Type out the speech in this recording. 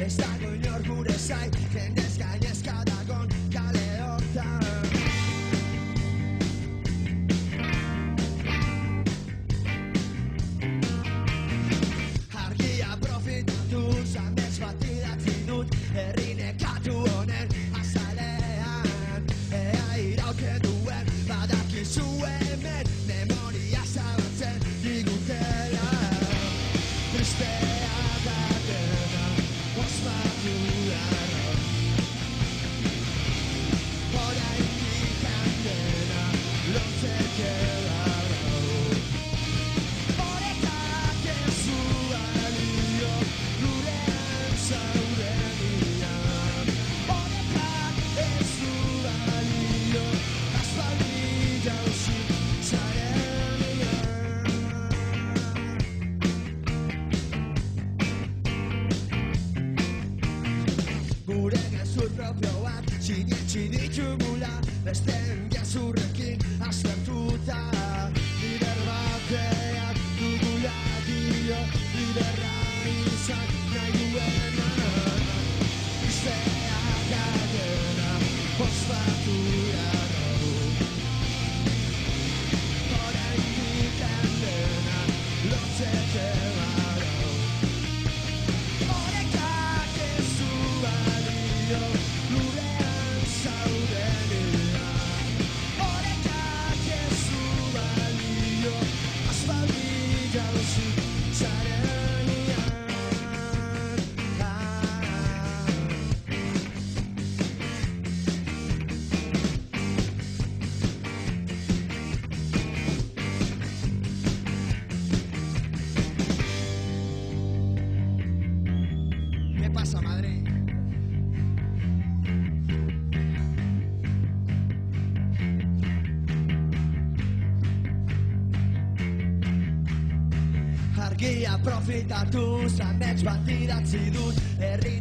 ez dago inor gure zai, jendez gainezka dagon kale hortan. Argia profitatu zamez bat idatzi dut, herri nekatu honen azalean. Ea irauken duen badakizu hemen, memoria zabaltzen digutela. Tristea da dena, ospatu dara. Oraindik handena, lotzeke dara. Horetak ez du balio, gurean zaudenean. Horetak ez du balio, aspaldi jauzi zarenean. Gure gezur propioak sinetsi ditugula, besteen gezurrekin aspertuta. Lider bateak dugula dio, liderra izan nahi duena. Izteak adena, ospatu dara. Oraindik handena, lotzeke dara. Horekak ez du balio, gurean zaudenean. Horekak ez du balio, aspaldi jauzi zarenean. ¿Qué pasa, Madrid? Argia profitatu zamets bat idatzi dut, herri